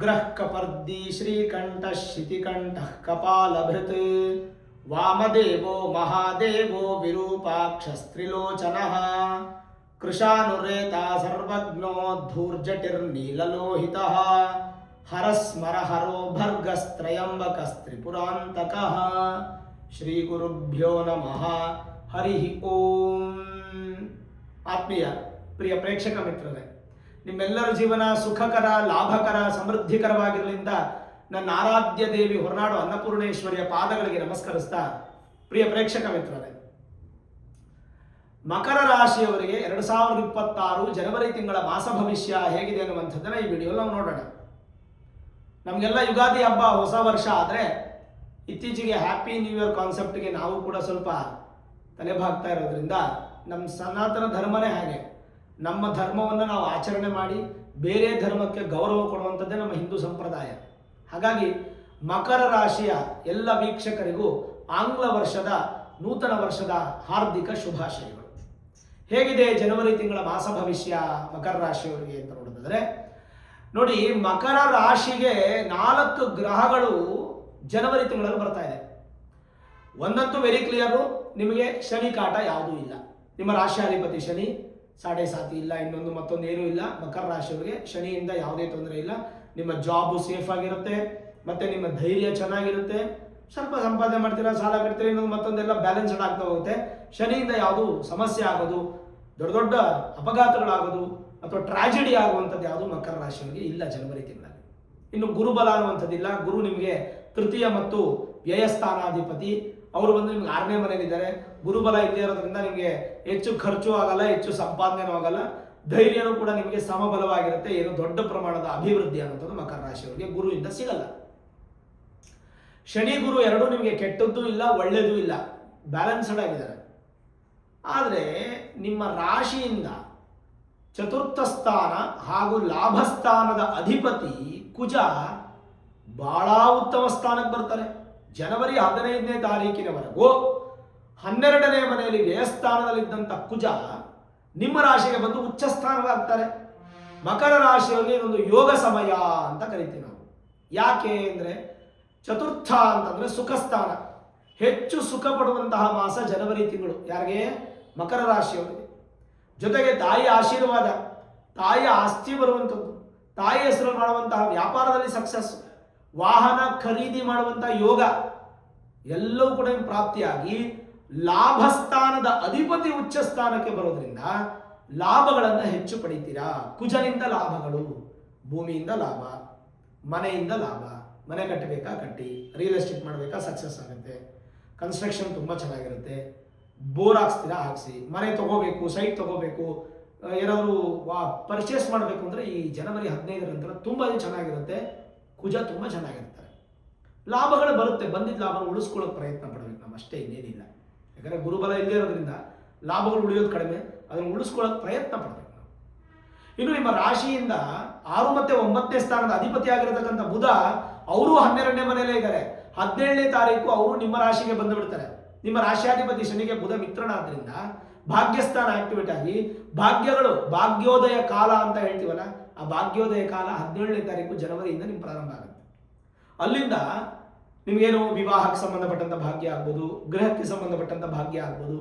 ಉಗ್ರಃ ಕಪರ್ದಿ ಶ್ರೀಕಂಠ ಶಿತಿಕಂಠಃ ಕಪಾಲಭೃತ್ ವಾಮದೇವೋ ಮಹಾದೇವೋ ವಿರೂಪಾಕ್ಷಸ್ತ್ರಿಲೋಚನಃ ಕೃಶಾನುರೇತ ಸರ್ವಜ್ಞೋ ಧೂರ್ಜಟಿರ್ನೀಲಲೋಹಿತಃ ಹರಸ್ಮರ harrow ಭರ್ಗಸ್ತ್ರಯಂಬಕಸ್ತ್ರಿಪುರಾಂತಕಃ Shri ಗುರುಭ್ಯೋ ನಮಃ ಹರಿ ಓಂ. ಆತ್ಮೀಯ ಪ್ರಿಯ ಪ್ರೇಕ್ಷಕ ಮಿತ್ರರೇ, ನಿಮ್ಮೆಲ್ಲರ ಜೀವನ ಸುಖಕರ, ಲಾಭಕರ, ಸಮೃದ್ಧಿಕರವಾಗಿರಲಿಂದ ನನ್ನ ಆರಾಧ್ಯ ದೇವಿ ಹೊರನಾಡು ಅನ್ನಪೂರ್ಣೇಶ್ವರಿಯ ಪಾದಗಳಿಗೆ ನಮಸ್ಕರಿಸ್ತಾ, ಪ್ರಿಯ ಪ್ರೇಕ್ಷಕ ಮಿತ್ರರೇ, ಮಕರ ರಾಶಿಯವರಿಗೆ 2026 ಜನವರಿ ತಿಂಗಳ ಮಾಸ ಭವಿಷ್ಯ ಹೇಗಿದೆ ಅನ್ನುವಂಥದ್ದನ್ನು ಈ ವಿಡಿಯೋ ನಾವು ನೋಡೋಣ. ನಮಗೆಲ್ಲ ಯುಗಾದಿ ಹಬ್ಬ, ಹೊಸ ವರ್ಷ ಆದರೆ ಇತ್ತೀಚೆಗೆ ಹ್ಯಾಪಿ ನ್ಯೂ ಇಯರ್ ಕಾನ್ಸೆಪ್ಟ್ಗೆ ನಾವು ಕೂಡ ಸ್ವಲ್ಪ ತಲೆಬಾಗ್ತಾ ಇರೋದ್ರಿಂದ ನಮ್ಮ ಸನಾತನ ಧರ್ಮನೇ ಹಾಗೆ, ನಮ್ಮ ಧರ್ಮವನ್ನು ನಾವು ಆಚರಣೆ ಮಾಡಿ ಬೇರೆ ಧರ್ಮಕ್ಕೆ ಗೌರವ ಕೊಡುವಂಥದ್ದೇ ನಮ್ಮ ಹಿಂದೂ ಸಂಪ್ರದಾಯ. ಹಾಗಾಗಿ ಮಕರ ರಾಶಿಯ ಎಲ್ಲ ವೀಕ್ಷಕರಿಗೂ ಆಂಗ್ಲ ವರ್ಷದ ನೂತನ ವರ್ಷದ ಹಾರ್ದಿಕ ಶುಭಾಶಯಗಳು. ಹೇಗಿದೆ ಜನವರಿ ತಿಂಗಳ ಮಾಸ ಭವಿಷ್ಯ ಮಕರ ರಾಶಿಯವರಿಗೆ ಅಂತ ನೋಡಿದ್ರೆ, ನೋಡಿ, ಮಕರ ರಾಶಿಗೆ 4 ಗ್ರಹಗಳು ಜನವರಿ ತಿಂಗಳಲ್ಲಿ ಬರ್ತಾ ಇದೆ. ಒಂದಂತೂ ವೆರಿ ಕ್ಲಿಯರು, ನಿಮಗೆ ಶನಿ ಕಾಟ ಯಾವುದೂ ಇಲ್ಲ. ನಿಮ್ಮ ರಾಶಿಯಾಧಿಪತಿ ಶನಿ ಸಾಡೆ ಸಾತಿ ಇಲ್ಲ, ಇನ್ನೊಂದು ಮತ್ತೊಂದು ಏನೂ ಇಲ್ಲ. ಮಕರ ರಾಶಿಯವರಿಗೆ ಶನಿಯಿಂದ ಯಾವುದೇ ತೊಂದರೆ ಇಲ್ಲ. ನಿಮ್ಮ ಜಾಬು ಸೇಫ್ ಆಗಿರುತ್ತೆ, ಮತ್ತೆ ನಿಮ್ಮ ಧೈರ್ಯ ಚೆನ್ನಾಗಿರುತ್ತೆ, ಸ್ವಲ್ಪ ಸಂಪಾದನೆ ಮಾಡ್ತೀರಾ, ಸಾಲ ಕಟ್ತೀರಾ, ಇನ್ನೊಂದು ಮತ್ತೊಂದೆಲ್ಲ ಬ್ಯಾಲೆನ್ಸ್ಡ್ ಆಗ್ತಾ ಹೋಗುತ್ತೆ. ಶನಿಯಿಂದ ಯಾವುದು ಸಮಸ್ಯೆ ಆಗೋದು, ದೊಡ್ಡ ದೊಡ್ಡ ಅಪಘಾತಗಳಾಗೋದು ಅಥವಾ ಟ್ರಾಜಿಡಿ ಆಗುವಂಥದ್ದು ಯಾವುದು ಮಕರ ರಾಶಿಯವರಿಗೆ ಇಲ್ಲ ಜನವರಿ ತಿಂಗಳಲ್ಲಿ. ಇನ್ನು ಗುರುಬಲ ಅನ್ನುವಂಥದ್ದಿಲ್ಲ. ಗುರು ನಿಮಗೆ ತೃತೀಯ ಮತ್ತು ವ್ಯಯಸ್ಥಾನಾಧಿಪತಿ, ಅವರು ಬಂದು ನಿಮ್ಗೆ 6ನೇ ಮನೆಯಲ್ಲಿದ್ದಾರೆ. ಗುರುಬಲ ಇಲ್ಲದೆ ಇರೋದ್ರಿಂದ ನಿಮಗೆ ಹೆಚ್ಚು ಖರ್ಚು ಆಗಲ್ಲ, ಹೆಚ್ಚು ಸಂಪಾದನೆನೂ ಆಗಲ್ಲ, ಧೈರ್ಯನೂ ಕೂಡ ನಿಮಗೆ ಸಮಬಲವಾಗಿರುತ್ತೆ. ಏನು ದೊಡ್ಡ ಪ್ರಮಾಣದ ಅಭಿವೃದ್ಧಿ ಅನ್ನೋಂಥದ್ದು ಮಕರ ರಾಶಿಯವರಿಗೆ ಗುರುವಿಂದ ಸಿಗಲ್ಲ. ಶನಿ ಗುರು ಎರಡೂ ನಿಮಗೆ ಕೆಟ್ಟದ್ದೂ ಇಲ್ಲ, ಒಳ್ಳೆಯದೂ ಇಲ್ಲ, ಬ್ಯಾಲೆನ್ಸ್ಡ್ ಆಗಿದ್ದಾರೆ. ಆದರೆ ನಿಮ್ಮ ರಾಶಿಯಿಂದ ಚತುರ್ಥ ಸ್ಥಾನ ಹಾಗೂ ಲಾಭಸ್ಥಾನದ ಅಧಿಪತಿ ಕುಜ ಬಹಳ ಉತ್ತಮ ಸ್ಥಾನಕ್ಕೆ ಬರ್ತಾರೆ. ಜನವರಿ 15ನೇ ತಾರೀಕಿನವರೆಗೂ 12ನೇ ಮನೆಯಲ್ಲಿ ವ್ಯಯಸ್ಥಾನದಲ್ಲಿದ್ದಂಥ ಕುಜ ನಿಮ್ಮ ರಾಶಿಗೆ ಬಂದು ಉಚ್ಚ ಸ್ಥಾನವಾಗ್ತಾರೆ. ಮಕರ ರಾಶಿಯವರಿಗೆ ಇದೊಂದು ಯೋಗ ಸಮಯ ಅಂತ ಕರಿತೀವಿ ನಾವು. ಯಾಕೆ ಅಂದರೆ ಚತುರ್ಥ ಅಂತಂದರೆ ಸುಖ ಸ್ಥಾನ. ಹೆಚ್ಚು ಸುಖ ಪಡುವಂತಹ ಮಾಸ ಜನವರಿ ತಿಂಗಳು. ಯಾರಿಗೆ? ಮಕರ ರಾಶಿಯವರಿಗೆ. ಜೊತೆಗೆ ತಾಯಿಯ ಆಶೀರ್ವಾದ, ತಾಯಿಯ ಆಸ್ತಿ ಬರುವಂಥದ್ದು, ತಾಯಿ ಹೆಸರು ಮಾಡುವಂತಹ ವ್ಯಾಪಾರದಲ್ಲಿ ಸಕ್ಸಸ್, ವಾಹನ ಖರೀದಿ ಮಾಡುವಂತಹ ಯೋಗ ಎಲ್ಲವೂ ಕೂಡ ಪ್ರಾಪ್ತಿಯಾಗಿ ಲಾಭಸ್ಥಾನದ ಅಧಿಪತಿ ಉಚ್ಚ ಸ್ಥಾನಕ್ಕೆ ಬರೋದ್ರಿಂದ ಲಾಭಗಳನ್ನು ಹೆಚ್ಚು ಪಡಿತೀರಾ. ಕುಜನಿಂದ ಲಾಭಗಳು, ಭೂಮಿಯಿಂದ ಲಾಭ, ಮನೆಯಿಂದ ಲಾಭ. ಮನೆ ಕಟ್ಟಬೇಕಾ ಕಟ್ಟಿ, ರಿಯಲ್ ಎಸ್ಟೇಟ್ ಮಾಡಬೇಕಾ ಸಕ್ಸಸ್ ಆಗುತ್ತೆ, ಕನ್ಸ್ಟ್ರಕ್ಷನ್ ತುಂಬ ಚೆನ್ನಾಗಿರುತ್ತೆ, ಬೋರ್ ಹಾಕ್ಸ್ತೀರಾ ಹಾಕ್ಸಿ, ಮನೆ ತಗೋಬೇಕು, ಸೈಟ್ ತಗೋಬೇಕು, ಏನಾದರೂ ಪರ್ಚೇಸ್ ಮಾಡಬೇಕು ಅಂದರೆ ಈ ಜನವರಿ 15ರ ನಂತರ ತುಂಬ ಚೆನ್ನಾಗಿರುತ್ತೆ. ಕುಜ ತುಂಬ ಚೆನ್ನಾಗಿರ್ತಾರೆ. ಲಾಭಗಳು ಬರುತ್ತೆ, ಬಂದಿದ್ದ ಲಾಭನ ಉಳಿಸ್ಕೊಳ್ಳೋಕೆ ಪ್ರಯತ್ನ ಪಡಬೇಕು ನಾವು, ಅಷ್ಟೇ, ಇನ್ನೇನಿಲ್ಲ. ಯಾಕಂದರೆ ಗುರುಬಲ ಇಲ್ಲದೇ ಇರೋದ್ರಿಂದ ಲಾಭಗಳು ಉಳಿಯೋದು ಕಡಿಮೆ, ಅದನ್ನು ಉಳಿಸ್ಕೊಳ್ಳೋಕೆ ಪ್ರಯತ್ನ ಪಡಬೇಕು ನಾವು. ಇನ್ನು ನಿಮ್ಮ ರಾಶಿಯಿಂದ 6 ಮತ್ತು 9ನೇ ಸ್ಥಾನದ ಅಧಿಪತಿ ಆಗಿರತಕ್ಕಂಥ ಬುಧ, ಅವರು 12ನೇ ಮನೆಯಲ್ಲೇ ಇದ್ದಾರೆ. 17ನೇ ತಾರೀಕು ಅವರು ನಿಮ್ಮ ರಾಶಿಗೆ ಬಂದು ಬಿಡ್ತಾರೆ. ನಿಮ್ಮ ರಾಶಿಯಾಧಿಪತಿ ಶನಿಗೆ ಬುಧ ಮಿತ್ರನಾದ್ರಿಂದ ಭಾಗ್ಯಸ್ಥಾನ ಆಕ್ಟಿವೇಟ್ ಆಗಿ ಭಾಗ್ಯಗಳು, ಭಾಗ್ಯೋದಯ ಕಾಲ ಅಂತ ಹೇಳ್ತೀವಲ್ಲ, ಆ ಭಾಗ್ಯೋದಯ ಕಾಲ 17ನೇ ತಾರೀಕು ಜನವರಿಯಿಂದ ನಿಮ್ಗೆ ಪ್ರಾರಂಭ ಆಗುತ್ತೆ. ಅಲ್ಲಿಂದ ನಿಮಗೇನು ವಿವಾಹಕ್ಕೆ ಸಂಬಂಧಪಟ್ಟಂಥ ಭಾಗ್ಯ ಆಗ್ಬೋದು, ಗೃಹಕ್ಕೆ ಸಂಬಂಧಪಟ್ಟಂಥ ಭಾಗ್ಯ ಆಗ್ಬೋದು,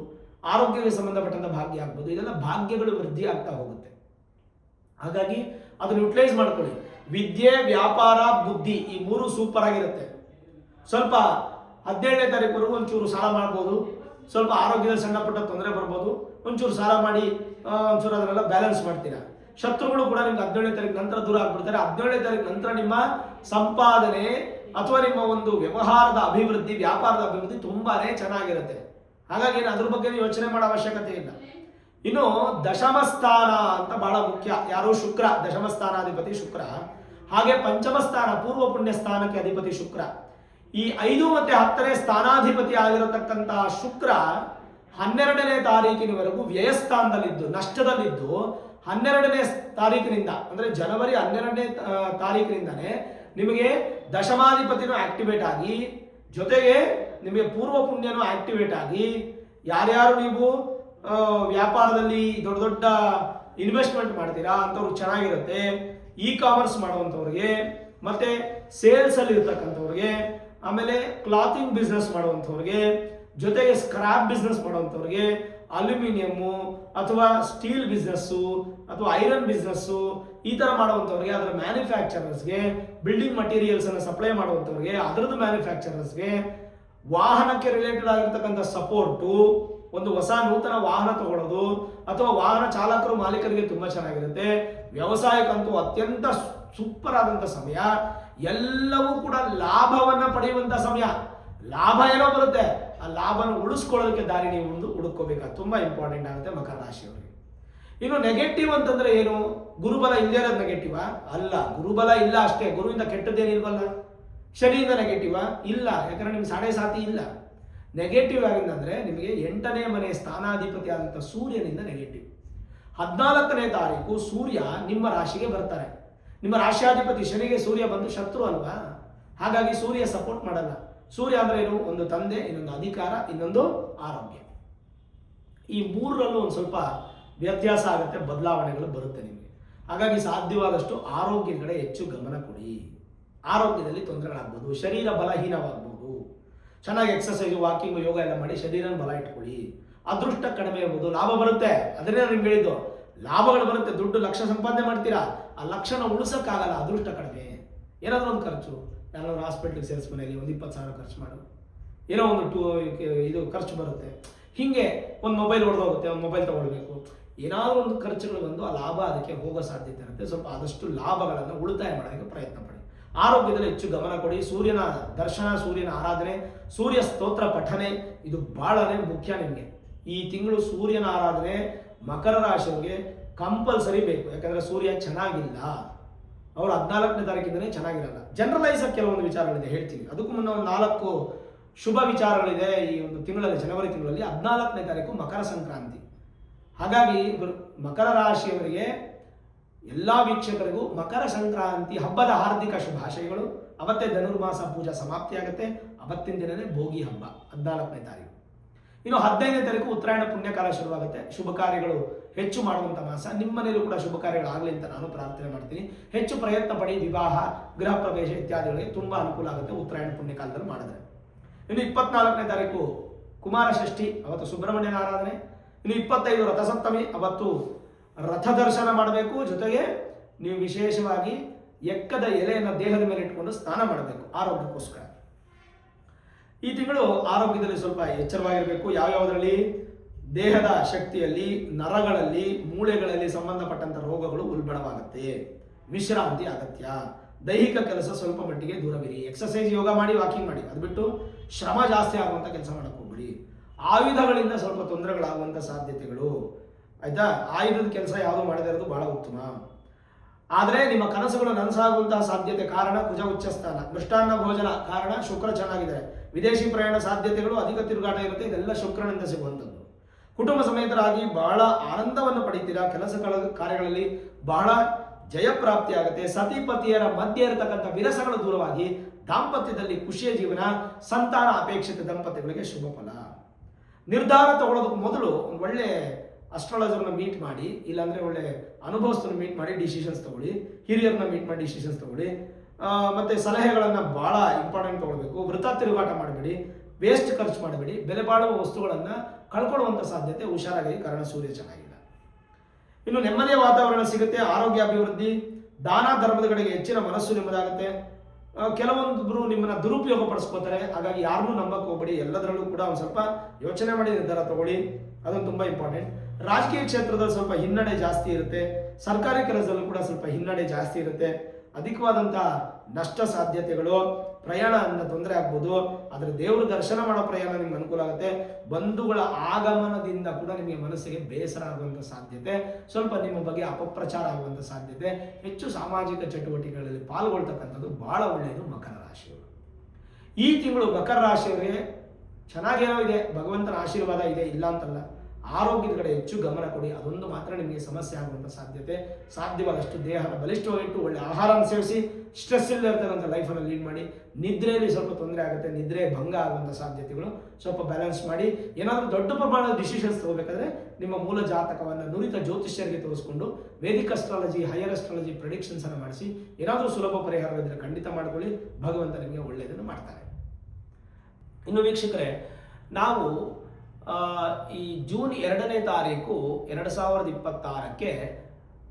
ಆರೋಗ್ಯಕ್ಕೆ ಸಂಬಂಧಪಟ್ಟಂಥ ಭಾಗ್ಯ ಆಗ್ಬೋದು, ಇದೆಲ್ಲ ಭಾಗ್ಯಗಳು ವೃದ್ಧಿ ಆಗ್ತಾ ಹೋಗುತ್ತೆ. ಹಾಗಾಗಿ ಅದನ್ನು ಯುಟಿಲೈಸ್ ಮಾಡ್ಕೊಳ್ಳಿ. ವಿದ್ಯೆ, ವ್ಯಾಪಾರ, ಬುದ್ಧಿ ಈ 3 ಸೂಪರ್ ಆಗಿರುತ್ತೆ. ಸ್ವಲ್ಪ 17ನೇ ತಾರೀಕುವರೆಗೂ ಒಂಚೂರು ಸಾಲ ಮಾಡ್ಬೋದು, ಸ್ವಲ್ಪ ಆರೋಗ್ಯದಲ್ಲಿ ಸಣ್ಣ ಪುಟ್ಟ ತೊಂದರೆ ಬರ್ಬೋದು, ಒಂಚೂರು ಸಾಲ ಮಾಡಿ ಒಂಚೂರು ಅದನ್ನೆಲ್ಲ ಬ್ಯಾಲೆನ್ಸ್ ಮಾಡ್ತೀರಾ. ಶತ್ರುಗಳು ಕೂಡ ನಿಮ್ಗೆ 17ನೇ ತಾರೀಕು ನಂತರ ದೂರ ಆಗ್ಬಿಡ್ತಾರೆ. 17ನೇ ತಾರೀಕು ನಂತರ ನಿಮ್ಮ ಸಂಪಾದನೆ ಅಥವಾ ನಿಮ್ಮ ಒಂದು ವ್ಯವಹಾರದ ಅಭಿವೃದ್ಧಿ, ವ್ಯಾಪಾರದ ಅಭಿವೃದ್ಧಿ ತುಂಬಾನೇ ಚೆನ್ನಾಗಿರುತ್ತೆ. ಹಾಗಾಗಿ ಅದ್ರ ಬಗ್ಗೆ ಯೋಚನೆ ಮಾಡೋ ಅವಶ್ಯಕತೆ ಇಲ್ಲ. ಇನ್ನು ದಶಮ ಸ್ಥಾನ ಅಂತ ಬಹಳ ಮುಖ್ಯ. ಯಾರು? ಶುಕ್ರ, ದಶಮ ಸ್ಥಾನಾಧಿಪತಿ ಶುಕ್ರ. ಹಾಗೆ ಪಂಚಮ ಸ್ಥಾನ, ಪೂರ್ವ ಪುಣ್ಯ ಸ್ಥಾನಕ್ಕೆ ಅಧಿಪತಿ ಶುಕ್ರ. ಈ 5 ಮತ್ತು 10ನೇ ಸ್ಥಾನಾಧಿಪತಿ ಆಗಿರತಕ್ಕಂತಹ ಶುಕ್ರ 12ನೇ ತಾರೀಕಿನವರೆಗೂ ವ್ಯಯಸ್ಥಾನದಲ್ಲಿದ್ದು, ನಷ್ಟದಲ್ಲಿದ್ದು, 12ನೇ ತಾರೀಕಿನಿಂದ ಅಂದರೆ ಜನವರಿ 12ನೇ ತಾರೀಕಿನಿಂದನೇ ನಿಮಗೆ ದಶಮಾಧಿಪತಿನೂ ಆಕ್ಟಿವೇಟ್ ಆಗಿ, ಜೊತೆಗೆ ನಿಮಗೆ ಪೂರ್ವ ಪುಣ್ಯನೂ ಆಕ್ಟಿವೇಟ್ ಆಗಿ, ಯಾರ್ಯಾರು ನೀವು ವ್ಯಾಪಾರದಲ್ಲಿ ದೊಡ್ಡ ದೊಡ್ಡ ಇನ್ವೆಸ್ಟ್ಮೆಂಟ್ ಮಾಡ್ತೀರಾ ಅಂಥವ್ರು ಚೆನ್ನಾಗಿರುತ್ತೆ. ಇ ಕಾಮರ್ಸ್ ಮಾಡುವಂಥವ್ರಿಗೆ, ಮತ್ತೆ ಸೇಲ್ಸ್ ಅಲ್ಲಿ ಇರ್ತಕ್ಕಂಥವ್ರಿಗೆ, ಆಮೇಲೆ ಕ್ಲಾತಿಂಗ್ ಬಿಸ್ನೆಸ್ ಮಾಡುವಂಥವ್ರಿಗೆ, ಜೊತೆಗೆ ಸ್ಕ್ರಾಪ್ ಬಿಸ್ನೆಸ್ ಮಾಡುವಂಥವ್ರಿಗೆ, ಅಲ್ಯೂಮಿನಿಯಮ್ಮು ಅಥವಾ ಸ್ಟೀಲ್ ಬಿಸ್ನೆಸ್ಸು ಅಥವಾ ಐರನ್ ಬಿಸ್ನೆಸ್ಸು ಈ ತರ ಮಾಡುವಂಥವ್ರಿಗೆ, ಅದರ ಮ್ಯಾನುಫ್ಯಾಕ್ಚರರ್ಸ್ಗೆ, ಬಿಲ್ಡಿಂಗ್ ಮಟೀರಿಯಲ್ಸ್ ಅನ್ನು ಸಪ್ಲೈ ಮಾಡುವಂಥವ್ರಿಗೆ, ಅದರದ್ದು ಮ್ಯಾನುಫ್ಯಾಕ್ಚರರ್ಸ್ಗೆ, ವಾಹನಕ್ಕೆ ರಿಲೇಟೆಡ್ ಆಗಿರ್ತಕ್ಕಂಥ ಸಪೋರ್ಟು, ಒಂದು ಹೊಸ ನೂತನ ವಾಹನ ತಗೊಳ್ಳೋದು ಅಥವಾ ವಾಹನ ಚಾಲಕರು ಮಾಲೀಕರಿಗೆ ತುಂಬಾ ಚೆನ್ನಾಗಿರುತ್ತೆ. ವ್ಯವಸಾಯಕ್ಕಂತೂ ಅತ್ಯಂತ ಸೂಪರ್ ಆದಂತ ಸಮಯ. ಎಲ್ಲವೂ ಕೂಡ ಲಾಭವನ್ನ ಪಡೆಯುವಂತ ಸಮಯ. ಲಾಭ ಏನೋ ಬರುತ್ತೆ, ಆ ಲಾಭನ ಉಳಿಸ್ಕೊಳ್ಳೋದಕ್ಕೆ ದಾರಿ ನೀವು ಹುಡುಕೋಬೇಕಾದ ತುಂಬಾ ಇಂಪಾರ್ಟೆಂಟ್ ಆಗುತ್ತೆ ಮಕರ ರಾಶಿಯವರಿಗೆ. ಇನ್ನು ನೆಗೆಟಿವ್ ಅಂತಂದ್ರೆ ಏನು? ಗುರುಬಲ ಇಲ್ಲದೆ ಇರೋದು ನೆಗೆಟಿವ್ ಅಲ್ಲ. ಗುರುಬಲ ಇಲ್ಲ ಅಷ್ಟೇ, ಗುರುವಿಂದ ಕೆಟ್ಟದ್ದೇನಿಲ್ವಲ್ಲ. ಶನಿಯಿಂದ ನೆಗೆಟಿವ್ ಇಲ್ಲ, ಯಾಕಂದ್ರೆ ನಿಮ್ಗೆ ಸಾಡೆ ಸಾತಿ ಇಲ್ಲ. ನೆಗೆಟಿವ್ ಆಗಿಂದಂದ್ರೆ ನಿಮಗೆ 8ನೇ ಮನೆ ಸ್ಥಾನಾಧಿಪತಿ ಆದಂಥ ಸೂರ್ಯನಿಂದ ನೆಗೆಟಿವ್. 14ನೇ ತಾರೀಕು ಸೂರ್ಯ ನಿಮ್ಮ ರಾಶಿಗೆ ಬರ್ತಾರೆ. ನಿಮ್ಮ ರಾಶಿಯಾಧಿಪತಿ ಶನಿಗೆ ಸೂರ್ಯ ಬಂದು ಶತ್ರು ಅಲ್ವಾ, ಹಾಗಾಗಿ ಸೂರ್ಯ ಸಪೋರ್ಟ್ ಮಾಡಲ್ಲ. ಸೂರ್ಯ ಅಂದ್ರೆ ಏನು? ಒಂದು ತಂದೆ, ಇನ್ನೊಂದು ಅಧಿಕಾರ, ಇನ್ನೊಂದು ಆರೋಗ್ಯ. ಈ ಮೂರರಲ್ಲೂ ಒಂದು ಸ್ವಲ್ಪ ವ್ಯತ್ಯಾಸ ಆಗುತ್ತೆ, ಬದಲಾವಣೆಗಳು ಬರುತ್ತೆ ನಿಮಗೆ. ಹಾಗಾಗಿ ಸಾಧ್ಯವಾದಷ್ಟು ಆರೋಗ್ಯದ ಕಡೆ ಹೆಚ್ಚು ಗಮನ ಕೊಡಿ. ಆರೋಗ್ಯದಲ್ಲಿ ತೊಂದರೆಗಳಾಗ್ಬೋದು, ಶರೀರ ಬಲಹೀನವಾಗ್ಬೋದು. ಚೆನ್ನಾಗಿ ಎಕ್ಸರ್ಸೈಸ್, ವಾಕಿಂಗ್, ಯೋಗ ಎಲ್ಲ ಮಾಡಿ ಶರೀರನ ಬಲ ಇಟ್ಕೊಳ್ಳಿ. ಅದೃಷ್ಟ ಕಡಿಮೆ ಇರ್ಬೋದು, ಲಾಭ ಬರುತ್ತೆ. ಅದನ್ನೇ ನಾನು ನಿಮ್ಗೆ ಹೇಳಿದ್ದು, ಲಾಭಗಳು ಬರುತ್ತೆ. ದುಡ್ಡು ಲಕ್ಷ ಸಂಪಾದನೆ ಮಾಡ್ತೀರಾ, ಆ ಲಕ್ಷನ ಉಳಿಸೋಕ್ಕಾಗಲ್ಲ, ಅದೃಷ್ಟ ಕಡಿಮೆ. ಏನಾದರೂ ಒಂದು ಖರ್ಚು, ಯಾರಾದ್ರೂ ಹಾಸ್ಪಿಟ್ಲಿಗೆ ಸೇರಿಸ್ ಮನೆಯಲ್ಲಿ ಒಂದು 20,000 ಖರ್ಚು ಮಾಡು, ಏನೋ ಒಂದು ಇದು ಖರ್ಚು ಬರುತ್ತೆ. ಹೀಗೆ ಒಂದು ಮೊಬೈಲ್ ಹೊಡೆದೋಗುತ್ತೆ, ಒಂದು ಮೊಬೈಲ್ ತಗೊಳ್ಬೇಕು, ಏನಾದರೂ ಒಂದು ಖರ್ಚುಗಳು ಬಂದು ಆ ಲಾಭ ಅದಕ್ಕೆ ಹೋಗೋ ಸಾಧ್ಯತೆ ಇರುತ್ತೆ. ಸ್ವಲ್ಪ ಆದಷ್ಟು ಲಾಭಗಳನ್ನು ಉಳಿತಾಯ ಮಾಡೋದಕ್ಕೆ ಪ್ರಯತ್ನ ಪಡಿ. ಆರೋಗ್ಯದಲ್ಲಿ ಹೆಚ್ಚು ಗಮನ ಕೊಡಿ. ಸೂರ್ಯನ ದರ್ಶನ, ಸೂರ್ಯನ ಆರಾಧನೆ, ಸೂರ್ಯ ಸ್ತೋತ್ರ ಪಠನೆ ಇದು ಬಹಳನೇ ಮುಖ್ಯ ನಿಮಗೆ. ಈ ತಿಂಗಳು ಸೂರ್ಯನ ಆರಾಧನೆ ಮಕರ ರಾಶಿಯವರಿಗೆ ಕಂಪಲ್ಸರಿ ಬೇಕು. ಯಾಕಂದ್ರೆ ಸೂರ್ಯ ಚೆನ್ನಾಗಿಲ್ಲ, ಅವರು 14ನೇ ತಾರೀಕಿಂದನೇ ಚೆನ್ನಾಗಿರಲ್ಲ. ಜನರಲೈಸ್ ಆಗಿ ಕೆಲವೊಂದು ವಿಚಾರಗಳಿದೆ, ಹೇಳ್ತೀನಿ. ಅದಕ್ಕೂ ಮುನ್ನ ಒಂದು 4 ಶುಭ ವಿಚಾರಗಳಿದೆ ಈ ಒಂದು ತಿಂಗಳಲ್ಲಿ, ಜನವರಿ ತಿಂಗಳಲ್ಲಿ. 14ನೇ ತಾರೀಕು ಮಕರ ಸಂಕ್ರಾಂತಿ. ಹಾಗಾಗಿ ಮಕರ ರಾಶಿಯವರಿಗೆ ಎಲ್ಲ ವೀಕ್ಷಕರಿಗೂ ಮಕರ ಸಂಕ್ರಾಂತಿ ಹಬ್ಬದ ಹಾರ್ದಿಕ ಶುಭಾಶಯಗಳು. ಅವತ್ತೇ ಧನುರ್ಮಾಸ ಪೂಜಾ ಸಮಾಪ್ತಿ ಆಗುತ್ತೆ. ಅವತ್ತಿನ ದಿನನೇ ಭೋಗಿ ಹಬ್ಬ 14ನೇ ತಾರೀಕು. ಇನ್ನು 15ನೇ ತಾರೀಕು ಉತ್ತರಾಯಣ ಪುಣ್ಯಕಾಲ ಶುರುವಾಗುತ್ತೆ. ಶುಭ ಕಾರ್ಯಗಳು ಹೆಚ್ಚು ಮಾಡುವಂಥ ಮಾಸ. ನಿಮ್ಮ ಮನೆಯಲ್ಲೂ ಕೂಡ ಶುಭ ಕಾರ್ಯಗಳಾಗಲಿ ಅಂತ ನಾನು ಪ್ರಾರ್ಥನೆ ಮಾಡ್ತೀನಿ. ಹೆಚ್ಚು ಪ್ರಯತ್ನ ಪಡಿ. ವಿವಾಹ, ಗೃಹ ಪ್ರವೇಶ ಇತ್ಯಾದಿಗಳಿಗೆ ತುಂಬ ಅನುಕೂಲ ಆಗುತ್ತೆ ಉತ್ತರಾಯಣ ಪುಣ್ಯಕಾಲದಲ್ಲಿ ಮಾಡಿದ್ರೆ. ಇನ್ನು 24ನೇ ತಾರೀಕು ಕುಮಾರ ಷಷ್ಠಿ, ಅವತ್ತು ಸುಬ್ರಹ್ಮಣ್ಯನ ಆರಾಧನೆ. ಇನ್ನು 25 ರಥಸಪ್ತಮಿ, ಅವತ್ತು ರಥ ದರ್ಶನ ಮಾಡಬೇಕು. ಜೊತೆಗೆ ನೀವು ವಿಶೇಷವಾಗಿ ಎಕ್ಕದ ಎಲೆಯನ್ನು ದೇಹದ ಮೇಲೆ ಇಟ್ಕೊಂಡು ಸ್ನಾನ ಮಾಡಬೇಕು ಆರೋಗ್ಯಕ್ಕೋಸ್ಕರ. ಈ ತಿಂಗಳು ಆರೋಗ್ಯದಲ್ಲಿ ಸ್ವಲ್ಪ ಎಚ್ಚರವಾಗಿರಬೇಕು. ಯಾವ್ಯಾವುದರಲ್ಲಿ? ದೇಹದ ಶಕ್ತಿಯಲ್ಲಿ, ನರಗಳಲ್ಲಿ, ಮೂಳೆಗಳಲ್ಲಿ ಸಂಬಂಧಪಟ್ಟಂತ ರೋಗಗಳು ಉಲ್ಬಣವಾಗುತ್ತೆ. ವಿಶ್ರಾಂತಿ ಅಗತ್ಯ. ದೈಹಿಕ ಕೆಲಸ ಸ್ವಲ್ಪ ಮಟ್ಟಿಗೆ ದೂರವಿರಿ. ಎಕ್ಸರ್ಸೈಸ್, ಯೋಗ ಮಾಡಿ, ವಾಕಿಂಗ್ ಮಾಡಿ. ಅದು ಬಿಟ್ಟು ಶ್ರಮ ಜಾಸ್ತಿ ಆಗುವಂಥ ಕೆಲಸ ಮಾಡಕ್ಕೆ ಹೋಗ್ಬಿಡಿ. ಆಯುಧಗಳಿಂದ ಸ್ವಲ್ಪ ತೊಂದರೆಗಳಾಗುವಂಥ ಸಾಧ್ಯತೆಗಳು, ಆಯ್ತಾ? ಆಯುಧದ ಕೆಲಸ ಯಾವುದು ಮಾಡದೇ ಇರೋದು ಬಹಳ ಉತ್ತಮ. ಆದರೆ ನಿಮ್ಮ ಕನಸುಗಳು ನನಸಾಗುವಂತಹ ಸಾಧ್ಯತೆ ಕಾರಣ ಕುಜ ಉಚ್ಚಸ್ಥಾನ. ಮೃಷ್ಟಾನ್ನ ಭೋಜನ ಕಾರಣ ಶುಕ್ರ ಚೆನ್ನಾಗಿದೆ. ವಿದೇಶಿ ಪ್ರಯಾಣ ಸಾಧ್ಯತೆಗಳು, ಅಧಿಕ ತಿರುಗಾಟ ಇರುತ್ತೆ. ಇದೆಲ್ಲ ಶುಕ್ರನಿಂದ ಸಿಗುವಂಥದ್ದು. ಕುಟುಂಬ ಸಮೇತರಾಗಿ ಬಹಳ ಆನಂದವನ್ನು ಪಡಿತೀರಾ. ಕೆಲಸಗಳ ಕಾರ್ಯಗಳಲ್ಲಿ ಬಹಳ ಜಯಪ್ರಾಪ್ತಿ ಆಗುತ್ತೆ. ಸತಿಪತಿಯರ ಮಧ್ಯೆ ಇರತಕ್ಕಂಥ ವಿರಸಗಳು ದೂರವಾಗಿ ದಾಂಪತ್ಯದಲ್ಲಿ ಖುಷಿಯ ಜೀವನ. ಸಂತಾನ ಅಪೇಕ್ಷಿತ ದಂಪತಿಗಳಿಗೆ ಶುಭ ಫಲ. ನಿರ್ಧಾರ ತಗೊಳ್ಳೋದಕ್ಕೆ ಮೊದಲು ಒಂದು ಒಳ್ಳೆ ಅಸ್ಟ್ರಾಲಜರ್ನ ಮೀಟ್ ಮಾಡಿ, ಇಲ್ಲಾಂದ್ರೆ ಒಳ್ಳೆ ಅನುಭವಸ್ಥರನ್ನ ಮೀಟ್ ಮಾಡಿ ಡಿಸಿಷನ್ಸ್ ತಗೊಳ್ಳಿ. ಹಿರಿಯರನ್ನ ಮೀಟ್ ಮಾಡಿ ಡಿಸಿಷನ್ಸ್ ತಗೊಳ್ಳಿ. ಮತ್ತೆ ಸಲಹೆಗಳನ್ನು ಬಹಳ ಇಂಪಾರ್ಟೆಂಟ್ ತಗೊಳ್ಬೇಕು. ವೃಥ ತಿರುಗಾಟ ಮಾಡಬೇಡಿ, ವೇಸ್ಟ್ ಖರ್ಚು ಮಾಡಬೇಡಿ. ಬೆಲೆ ಬಾಳುವ ವಸ್ತುಗಳನ್ನು ಕಳ್ಕೊಳ್ಳುವಂಥ ಸಾಧ್ಯತೆ. ಹುಷಾರಾಗಿ, ಕಾರಣ ಸೂರ್ಯ ಚೆನ್ನಾಗಿಲ್ಲ. ಇನ್ನು ನೆಮ್ಮದಿಯ ವಾತಾವರಣ ಸಿಗುತ್ತೆ. ಆರೋಗ್ಯ ಅಭಿವೃದ್ಧಿ, ದಾನ ಧರ್ಮದ ಕಡೆಗೆ ಹೆಚ್ಚಿನ ಮನಸ್ಸು ನಿಮ್ಮದಾಗುತ್ತೆ. ಕೆಲವೊಂದು ನಿಮ್ಮನ್ನ ದುರುಪಯೋಗ ಪಡಿಸ್ಕೋತಾರೆ. ಹಾಗಾಗಿ ಯಾರನ್ನೂ ನಂಬಕ್ಕೆ ಹೋಗ್ಬೇಡಿ. ಎಲ್ಲದರಲ್ಲೂ ಕೂಡ ಒಂದು ಸ್ವಲ್ಪ ಯೋಚನೆ ಮಾಡಿ ನಿರ್ಧಾರ ತಗೊಳ್ಳಿ. ಅದೊಂದು ತುಂಬಾ ಇಂಪಾರ್ಟೆಂಟ್. ರಾಜಕೀಯ ಕ್ಷೇತ್ರದಲ್ಲಿ ಸ್ವಲ್ಪ ಹಿನ್ನಡೆ ಜಾಸ್ತಿ ಇರುತ್ತೆ. ಸರ್ಕಾರಿ ಕೆಲಸದಲ್ಲೂ ಕೂಡ ಸ್ವಲ್ಪ ಹಿನ್ನಡೆ ಜಾಸ್ತಿ ಇರುತ್ತೆ. ಅಧಿಕವಾದಂತಹ ನಷ್ಟ ಸಾಧ್ಯತೆಗಳು, ಪ್ರಯಾಣ ಅನ್ನ ತೊಂದರೆ ಆಗ್ಬೋದು. ಆದರೆ ದೇವರು ದರ್ಶನ ಮಾಡೋ ಪ್ರಯಾಣ ನಿಮ್ಗೆ ಅನುಕೂಲ ಆಗುತ್ತೆ. ಬಂಧುಗಳ ಆಗಮನದಿಂದ ಕೂಡ ನಿಮಗೆ ಮನಸ್ಸಿಗೆ ಬೇಸರ ಆಗುವಂಥ ಸಾಧ್ಯತೆ, ಸ್ವಲ್ಪ ನಿಮ್ಮ ಬಗ್ಗೆ ಅಪಪ್ರಚಾರ ಆಗುವಂಥ ಸಾಧ್ಯತೆ. ಹೆಚ್ಚು ಸಾಮಾಜಿಕ ಚಟುವಟಿಕೆಗಳಲ್ಲಿ ಪಾಲ್ಗೊಳ್ತಕ್ಕಂಥದ್ದು ಬಹಳ ಒಳ್ಳೆಯದು ಮಕರ ರಾಶಿಯವರು. ಈ ತಿಂಗಳು ಮಕರ ರಾಶಿಯವರಿಗೆ ಚೆನ್ನಾಗೇನೋ ಇದೆ, ಭಗವಂತನ ಆಶೀರ್ವಾದ ಇದೆ, ಇಲ್ಲ ಅಂತಲ್ಲ. ಆರೋಗ್ಯದ ಕಡೆ ಹೆಚ್ಚು ಗಮನ ಕೊಡಿ. ಅದೊಂದು ಮಾತ್ರ ನಿಮಗೆ ಸಮಸ್ಯೆ ಆಗುವಂಥ ಸಾಧ್ಯತೆ. ಸಾಧ್ಯವಾದಷ್ಟು ದೇಹನ ಬಲಿಷ್ಠವಾಗಿಟ್ಟು ಒಳ್ಳೆ ಆಹಾರನ ಸೇವಿಸಿ, ಸ್ಟ್ರೆಸ್ ಇಲ್ಲದೆ ಇರ್ತಕ್ಕಂಥ ಲೈಫನ್ನು ಲೀಡ್ ಮಾಡಿ. ನಿದ್ರೆಯಲ್ಲಿ ಸ್ವಲ್ಪ ತೊಂದರೆ ಆಗುತ್ತೆ, ನಿದ್ರೆ ಭಂಗ ಆಗುವಂಥ ಸಾಧ್ಯತೆಗಳು, ಸ್ವಲ್ಪ ಬ್ಯಾಲೆನ್ಸ್ ಮಾಡಿ. ಏನಾದರೂ ದೊಡ್ಡ ಪ್ರಮಾಣದ ಡಿಸಿಷನ್ಸ್ ತಗೋಬೇಕಾದ್ರೆ ನಿಮ್ಮ ಮೂಲ ಜಾತಕವನ್ನು ನುರಿತ ಜ್ಯೋತಿಷ್ಯರಿಗೆ ತೋರಿಸ್ಕೊಂಡು Vedic astrology, higher astrology predictions ಅನ್ನು ಮಾಡಿಸಿ ಏನಾದರೂ ಸುಲಭ ಪರಿಹಾರವಿದ್ದರೆ ಖಂಡಿತ ಮಾಡ್ಕೊಳ್ಳಿ. ಭಗವಂತ ನಿಮಗೆ ಒಳ್ಳೆಯದನ್ನು ಮಾಡ್ತಾರೆ. ಇನ್ನು ವೀಕ್ಷಕರೇ, ನಾವು ಈ ಜೂನ್ 2ನೇ ತಾರೀಕು 2026ಕ್ಕೆ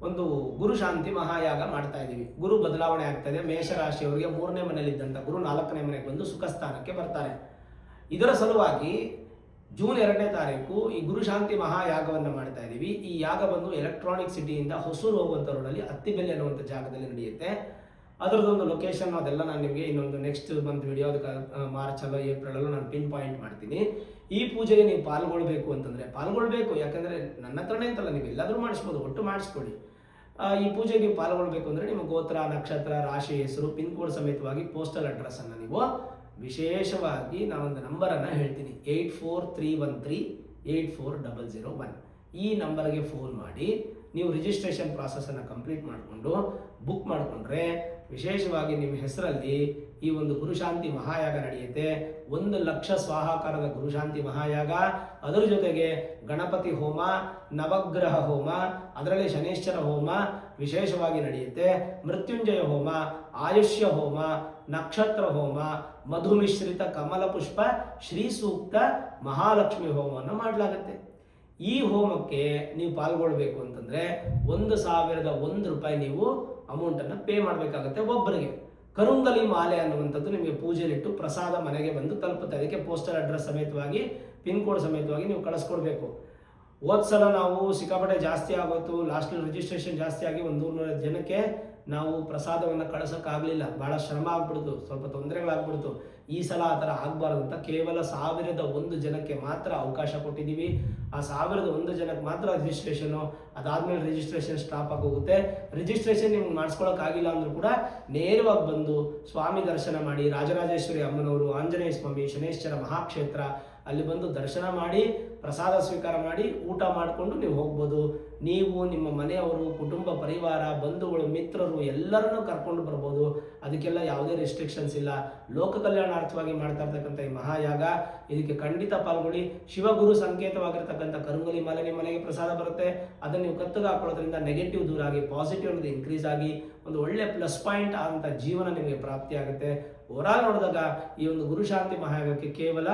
ಒಂದು ಗುರು ಶಾಂತಿ ಮಹಾಯಾಗ ಮಾಡ್ತಾ ಇದ್ದೀವಿ. ಗುರು ಬದಲಾವಣೆ ಆಗ್ತಾ ಇದೆ. ಮೇಷರಾಶಿಯವರಿಗೆ 3ನೇ ಮನೆಯಲ್ಲಿದ್ದಂಥ ಗುರು 4ನೇ ಮನೆಗೆ ಬಂದು ಸುಖ ಸ್ಥಾನಕ್ಕೆ ಬರ್ತಾರೆ. ಇದರ ಸಲುವಾಗಿ ಜೂನ್ 2ನೇ ತಾರೀಕು ಈ ಗುರು ಶಾಂತಿ ಮಹಾಯಾಗವನ್ನು ಮಾಡ್ತಾ ಇದ್ದೀವಿ. ಈ ಯಾಗ ಬಂದು ಎಲೆಕ್ಟ್ರಾನಿಕ್ ಸಿಟಿಯಿಂದ ಹೊಸೂರು ಹೋಗುವಂಥ ರೋಡಲ್ಲಿ ಅತ್ತಿಬೆಲೆ ಅನ್ನುವಂಥ ಜಾಗದಲ್ಲಿ ನಡೆಯುತ್ತೆ. ಅದರದೊಂದು ಲೊಕೇಶನ್ ಅದೆಲ್ಲ ನಾನು ನಿಮಗೆ ಇನ್ನೊಂದು ನೆಕ್ಸ್ಟ್ ಮಂತ್ ವಿಡಿಯೋ, ಅದಕ್ಕೆ ಮಾರ್ಚಲ್ಲೋ ಏಪ್ರಿಲಲ್ಲೋ ನಾನು ಪಿನ್ ಪಾಯಿಂಟ್ ಮಾಡ್ತೀನಿ. ಈ ಪೂಜೆಗೆ ನೀವು ಪಾಲ್ಗೊಳ್ಬೇಕು ಅಂತಂದರೆ ಪಾಲ್ಗೊಳ್ಬೇಕು. ಯಾಕಂದರೆ ನನ್ನ ಹತ್ರನೇ ಅಂತಲ್ಲ, ನೀವು ಎಲ್ಲಾದರೂ ಮಾಡಿಸ್ಬೋದು, ಒಟ್ಟು ಮಾಡಿಸ್ಕೊಡಿ. ಈ ಪೂಜೆಗೆ ನೀವು ಪಾಲ್ಗೊಳ್ಬೇಕು ಅಂದರೆ ನಿಮ್ಮ ಗೋತ್ರ, ನಕ್ಷತ್ರ, ರಾಶಿ, ಹೆಸರು, ಪಿನ್ ಕೋಡ್ ಸಮೇತವಾಗಿ ಪೋಸ್ಟಲ್ ಅಡ್ರೆಸ್ಸನ್ನು ನೀವು ವಿಶೇಷವಾಗಿ ನಾವೊಂದು ನಂಬರನ್ನು ಹೇಳ್ತೀನಿ, 8431384001. ಈ ನಂಬರ್ಗೆ ಫೋನ್ ಮಾಡಿ ನೀವು ರಿಜಿಸ್ಟ್ರೇಷನ್ ಪ್ರಾಸೆಸನ್ನು ಕಂಪ್ಲೀಟ್ ಮಾಡಿಕೊಂಡು ಬುಕ್ ಮಾಡಿಕೊಂಡ್ರೆ ವಿಶೇಷವಾಗಿ ನಿಮ್ಮ ಹೆಸರಲ್ಲಿ ಈ ಒಂದು ಗುರುಶಾಂತಿ ಮಹಾಯಾಗ ನಡೆಯುತ್ತೆ. 1,00,000 ಸ್ವಾಹಾಕಾರದ ಗುರುಶಾಂತಿ ಮಹಾಯಾಗ. ಅದರ ಜೊತೆಗೆ ಗಣಪತಿ ಹೋಮ, ನವಗ್ರಹ ಹೋಮ, ಅದರಲ್ಲಿ ಶನೇಶ್ವರ ಹೋಮ ವಿಶೇಷವಾಗಿ ನಡೆಯುತ್ತೆ. ಮೃತ್ಯುಂಜಯ ಹೋಮ, ಆಯುಷ್ಯ ಹೋಮ, ನಕ್ಷತ್ರ ಹೋಮ, ಮಧುಮಿಶ್ರಿತ ಕಮಲ ಪುಷ್ಪ ಶ್ರೀ ಸೂಕ್ತ ಮಹಾಲಕ್ಷ್ಮಿ ಹೋಮವನ್ನು ಮಾಡಲಾಗುತ್ತೆ. ಈ ಹೋಮಕ್ಕೆ ನೀವು ಪಾಲ್ಗೊಳ್ಬೇಕು ಅಂತಂದರೆ 1,001 ರೂಪಾಯಿ ನೀವು ಅಮೌಂಟನ್ನು ಪೇ ಮಾಡಬೇಕಾಗುತ್ತೆ ಒಬ್ಬರಿಗೆ. ಕರುಂಗಲಿ ಮಾಲೆ ಅನ್ನುವಂಥದ್ದು ನಿಮಗೆ ಪೂಜೆಯಲ್ಲಿಟ್ಟು ಪ್ರಸಾದ ಮನೆಗೆ ಬಂದು ತಲುಪುತ್ತೆ. ಅದಕ್ಕೆ ಪೋಸ್ಟಲ್ ಅಡ್ರೆಸ್ ಸಮೇತವಾಗಿ ಪಿನ್ ಕೋಡ್ ಸಮೇತವಾಗಿ ನೀವು ಕಳಿಸ್ಕೊಡ್ಬೇಕು. ಹೋದ್ಸಲ ನಾವು ಸಿಕ್ಕಾಪಟ್ಟೆ ಜಾಸ್ತಿ ಆಗೋಯ್ತು, ಲಾಸ್ಟಲ್ಲಿ ರಿಜಿಸ್ಟ್ರೇಷನ್ ಜಾಸ್ತಿ ಆಗಿ 100 ಜನಕ್ಕೆ ನಾವು ಪ್ರಸಾದವನ್ನು ಕಳಿಸೋಕ್ಕಾಗಲಿಲ್ಲ. ಭಾಳ ಶ್ರಮ ಆಗ್ಬಿಡ್ತು, ಸ್ವಲ್ಪ ತೊಂದರೆಗಳಾಗ್ಬಿಡ್ತು. ಈ ಸಲ ಆ ಥರ ಆಗಬಾರ್ದು ಅಂತ ಕೇವಲ 1,001 ಜನಕ್ಕೆ ಮಾತ್ರ ಅವಕಾಶ ಕೊಟ್ಟಿದ್ದೀವಿ. ಆ 1,001 ಜನಕ್ಕೆ ಮಾತ್ರ ರಿಜಿಸ್ಟ್ರೇಷನು. ಅದಾದಮೇಲೆ ರಿಜಿಸ್ಟ್ರೇಷನ್ ಸ್ಟಾಪ್ ಆಗೋಗುತ್ತೆ. ರಿಜಿಸ್ಟ್ರೇಷನ್ ನಿಮ್ಗೆ ಮಾಡಿಸ್ಕೊಳ್ಳೋಕ್ಕಾಗಿಲ್ಲ ಅಂದರೂ ಕೂಡ ನೇರವಾಗಿ ಬಂದು ಸ್ವಾಮಿ ದರ್ಶನ ಮಾಡಿ, ರಾಜರಾಜೇಶ್ವರಿ ಅಮ್ಮನವರು, ಆಂಜನೇಯ ಸ್ವಾಮಿ, ಶನೇಶ್ವರ ಮಹಾಕ್ಷೇತ್ರ ಅಲ್ಲಿ ಬಂದು ದರ್ಶನ ಮಾಡಿ ಪ್ರಸಾದ ಸ್ವೀಕಾರ ಮಾಡಿ ಊಟ ಮಾಡಿಕೊಂಡು ನೀವು ಹೋಗ್ಬೋದು. ನೀವು ನಿಮ್ಮ ಮನೆಯವರು, ಕುಟುಂಬ ಪರಿವಾರ, ಬಂಧುಗಳು, ಮಿತ್ರರು ಎಲ್ಲರನ್ನೂ ಕರ್ಕೊಂಡು ಬರ್ಬೋದು. ಅದಕ್ಕೆಲ್ಲ ಯಾವುದೇ ರೆಸ್ಟ್ರಿಕ್ಷನ್ಸ್ ಇಲ್ಲ. ಲೋಕ ಕಲ್ಯಾಣಾರ್ಥವಾಗಿ ಮಾಡ್ತಾ ಇರ್ತಕ್ಕಂಥ ಈ ಮಹಾಯಾಗ, ಇದಕ್ಕೆ ಖಂಡಿತ ಪಾಲ್ಗೊಳ್ಳಿ. ಶಿವಗುರು ಸಂಕೇತವಾಗಿರ್ತಕ್ಕಂಥ ಕರುಂಗಲಿ ಮಾಲೆ ನಿಮ್ಮ ಮನೆಗೆ ಪ್ರಸಾದ ಬರುತ್ತೆ. ಅದನ್ನು ನೀವು ಕತ್ತಿಗೆ ಹಾಕೊಳ್ಳೋದ್ರಿಂದ ನೆಗೆಟಿವ್ ದೂರ ಆಗಿ ಪಾಸಿಟಿವ್ ಅನ್ನೋದು ಇನ್ಕ್ರೀಸ್ ಆಗಿ ಒಂದು ಒಳ್ಳೆ ಪ್ಲಸ್ ಪಾಯಿಂಟ್ ಆದಂಥ ಜೀವನ ನಿಮಗೆ ಪ್ರಾಪ್ತಿಯಾಗುತ್ತೆ. ಓವರಾಲ್ ನೋಡಿದಾಗ ಈ ಒಂದು ಗುರುಶಾಂತಿ ಮಹಾಯಾಗಕ್ಕೆ ಕೇವಲ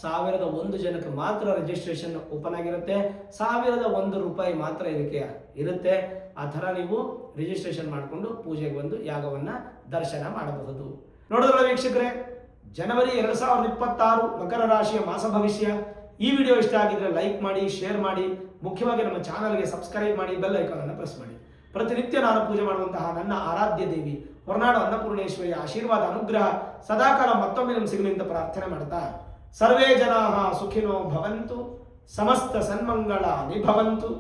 1,001 ಜನಕ್ಕೆ ಮಾತ್ರ ರಿಜಿಸ್ಟ್ರೇಷನ್ ಓಪನ್ ಆಗಿರುತ್ತೆ. 1,001 ರೂಪಾಯಿ ಮಾತ್ರ ಇದಕ್ಕೆ ಇರುತ್ತೆ. ಆ ಥರ ನೀವು ರಿಜಿಸ್ಟ್ರೇಷನ್ ಮಾಡಿಕೊಂಡು ಪೂಜೆಗೆ ಬಂದು ಯಾಗವನ್ನು ದರ್ಶನ ಮಾಡಬಹುದು. ನೋಡಿದ್ರಲ್ಲ ವೀಕ್ಷಕರೇ, ಜನವರಿ 2026 ಮಕರ ರಾಶಿಯ ಮಾಸ ಭವಿಷ್ಯ. ಈ ವಿಡಿಯೋ ಇಷ್ಟ ಆಗಿದ್ರೆ ಲೈಕ್ ಮಾಡಿ, ಶೇರ್ ಮಾಡಿ, ಮುಖ್ಯವಾಗಿ ನಮ್ಮ ಚಾನಲ್ಗೆ ಸಬ್ಸ್ಕ್ರೈಬ್ ಮಾಡಿ, ಬೆಲ್ ಐಕಾನ್ ಅನ್ನು ಪ್ರೆಸ್ ಮಾಡಿ. ಪ್ರತಿನಿತ್ಯ ನಾನು ಪೂಜೆ ಮಾಡುವಂತಹ ನನ್ನ ಆರಾಧ್ಯ ದೇವಿ ಹೊರನಾಡು ಅನ್ನಪೂರ್ಣೇಶ್ವರಿಯ ಆಶೀರ್ವಾದ, ಅನುಗ್ರಹ ಸದಾಕಾಲ ಮತ್ತೊಮ್ಮೆ ನಿಮ್ಗೆ ಸಿಗಲಿ ಅಂತ ಪ್ರಾರ್ಥನೆ ಮಾಡ್ತಾ, ಸರ್ವೇ ಜನಾಃ ಸುಖಿನೋ ಭವಂತು, ಸಮಸ್ತ ಸನ್ಮಂಗಳಾನಿ ಭವಂತು.